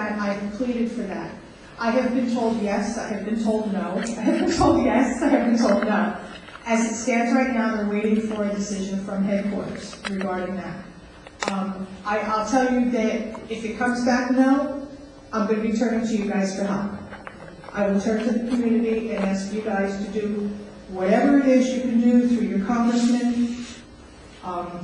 that. I have pleaded for that. I have been told yes, I have been told no. I have been told yes, I have been told no. As it stands right now, they're waiting for a decision from headquarters regarding that. I'll tell you that if it comes back no, I'm going to be turning to you guys for help. I will turn to the community and ask you guys to do whatever it is you can do through your congressman,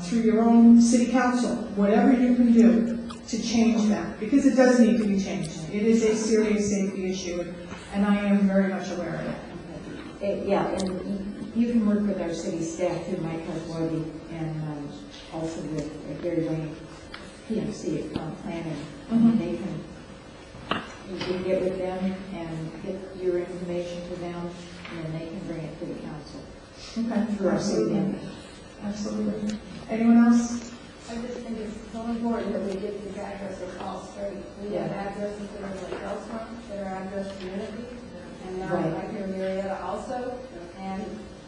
through your own city council, whatever you can do to change that, because it does need to be changed. It is a serious safety issue, and I am very much aware of it. Yeah, and you can work with our city staff too, Mike Hartwell, and also with Gary Wayne, PMC planning. They can, you can get with them and get your information to them, and then they can bring it to the council. Okay. Through our city manager. Absolutely. Anyone else? I just think it's so important that we get these addresses all straight. We have addresses that are like Elkhorn, that are address community, and now right here in Marietta also. And,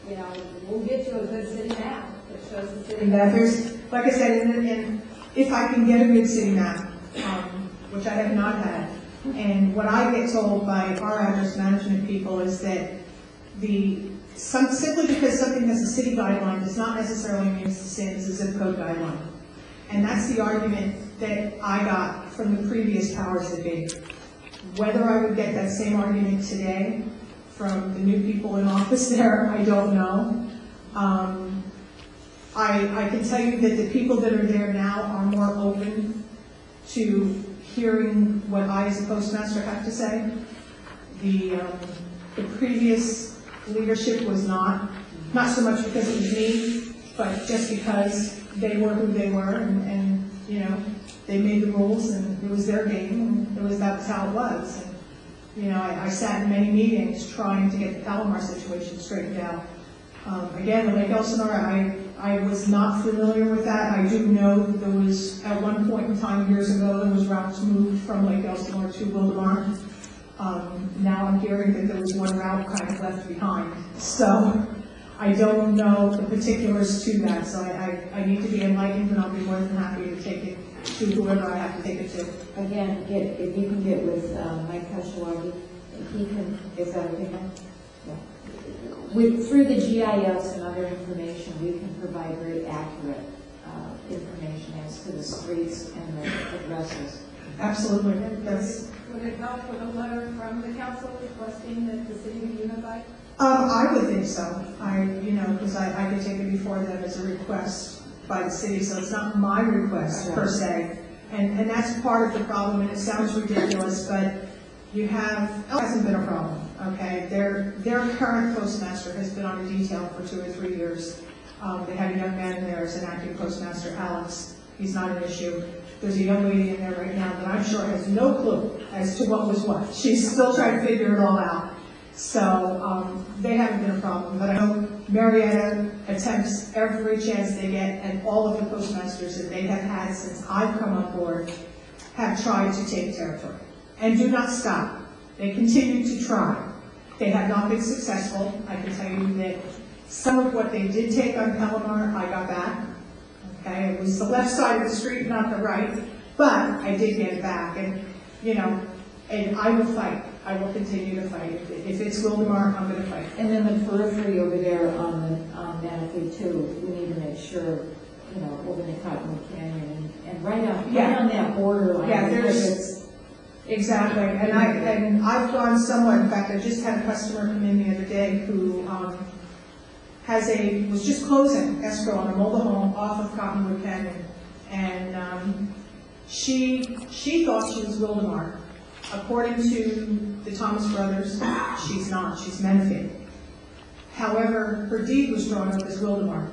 you know, we'll get you a good city map that shows the city. And that there's, like I said, and if I can get a good city map, which I have not had, and what I get told by our address management people is that simply because something has a city guideline does not necessarily mean it's the same as a zip code guideline. And that's the argument that I got from the previous powers that be. Whether I would get that same argument today from the new people in office there, I don't know. I can tell you that the people that are there now are more open to hearing what I as a postmaster have to say. The previous leadership was not so much because it was me, but just because they were who they were, and you know, they made the rules, and it was their game, and that's how it was. And, you know, I sat in many meetings trying to get the Palomar situation straightened out. Again, the Lake Elsinore, I was not familiar with that. I do know that there was, at one point in time years ago, there was routes moved from Lake Elsinore to Wildomar. Now I'm hearing that there was one route kind of left behind. So I don't know the particulars to that, so I need to be enlightened, and I'll be more than happy to take it to whoever I have to take it to. Again, if you can get with Mike Kashawagi, he can, is that okay? Yeah. Through the GIS and other information, we can provide very accurate information as to the streets and the addresses. Absolutely. Would it help with a letter from the council requesting that the city be unified? I would think so. Because I could take it before them as a request by the city, so it's not my request per se. And that's part of the problem, and it sounds ridiculous, but it hasn't been a problem, okay? Their current postmaster has been on a detail for 2 or 3 years. They had a young man in there as an acting postmaster, Alex. He's not an issue. There's a young lady in there right now that I'm sure has no clue as to what was what. She's still trying to figure it all out. So they haven't been a problem, but I know Marietta attempts every chance they get, and all of the postmasters that they have had since I've come on board have tried to take territory. And do not stop. They continue to try. They have not been successful. I can tell you that some of what they did take on Palomar, I got back. Okay, it was the left side of the street, not the right, but I did get it back. And, and I will fight. I will continue to fight. If it's Wildomar, I'm going to fight. And then the periphery over there on Manatee too, we need to make sure, over the Cottonwood Canyon and right on that borderline. Yeah, there's exactly. And I've gone somewhat. In fact, I just had a customer come in the other day who was just closing escrow on a mobile home off of Cottonwood Canyon, and she thought she was Wildomar. According to the Thomas brothers, she's not. She's Menifee. However, her deed was drawn up as Wildomar.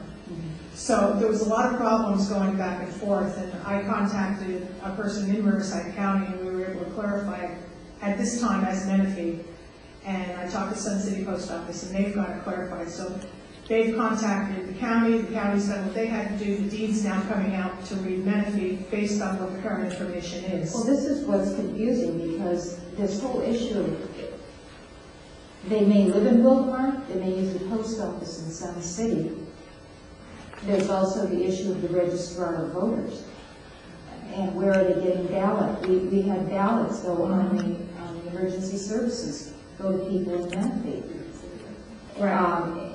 So there was a lot of problems going back and forth, and I contacted a person in Riverside County, and we were able to clarify it at this time as Menifee. And I talked to Sun City Post Office, and they've got it clarified. So they've contacted the county's done what they had to do. The deed's now coming out to read Menifee based on what the current information is. Well, this is what's confusing, because this whole issue, they may live in Wildomar, they may use the post office in Sun City. There's also the issue of the registrar of voters. And where are they getting ballot? We had ballots go on the emergency services, go to people in Menifee.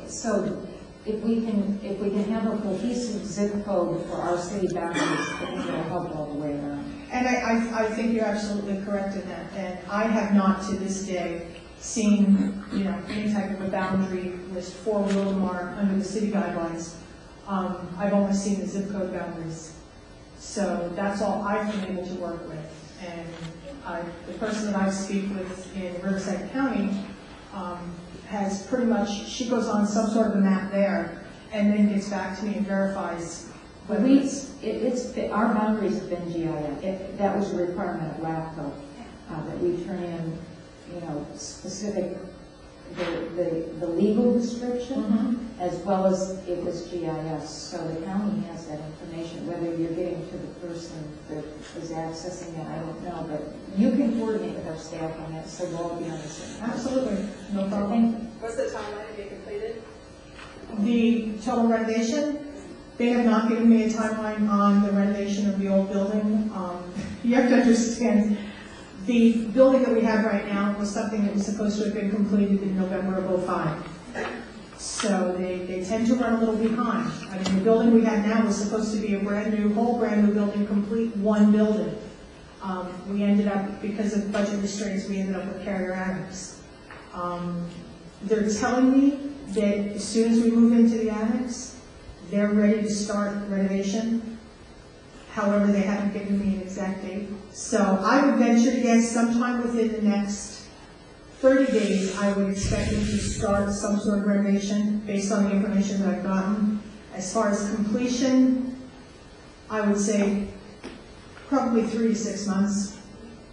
So if we can have a cohesive zip code for our city boundaries, I think it'll help all the way around. And I think you're absolutely correct in that, and I have not to this day seen, any type of a boundary list for Wildomar under the city guidelines. I've only seen the zip code boundaries. So that's all I've been able to work with. And the person that I speak with in Riverside County has pretty much, she goes on some sort of a map there and then gets back to me and verifies. But our boundaries have been GIS. That was a requirement of LAFCO, that we turn in, specific, the legal description, as well as it was GIS. So the county has that information. Whether you're getting to the person that is accessing it, I don't know. But you can coordinate with our staff on that, so we'll all be on the same page. Absolutely, no So problem. thank you. What's the timeline to be completed? The total renovation, they have not given me a timeline on the renovation of the old building. You have to understand, the building that we have right now was something that was supposed to have been completed in November of '05. So they tend to run a little behind. I mean, the building we have now was supposed to be a whole brand new building, complete one building. We ended up, because of budget restraints, we ended up with Carrier Annex. They're telling me that as soon as we move into the annex, they're ready to start renovation. However, they haven't given me an exact date. So I would venture to guess sometime within the next 30 days, I would expect them to start some sort of renovation based on the information that I've gotten. As far as completion, I would say probably 3 to 6 months.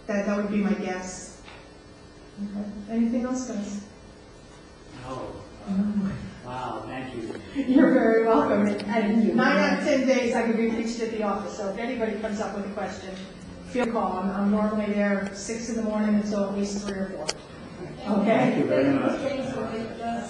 That would be my guess. Okay. Anything else, guys? No. Wow, thank you. You're very welcome. And 9 out of 10 days, I could be reached at the office. So if anybody comes up with a question, feel call. I'm normally there 6 in the morning until at least 3 or 4. Okay? Thank you very much. Things will get done.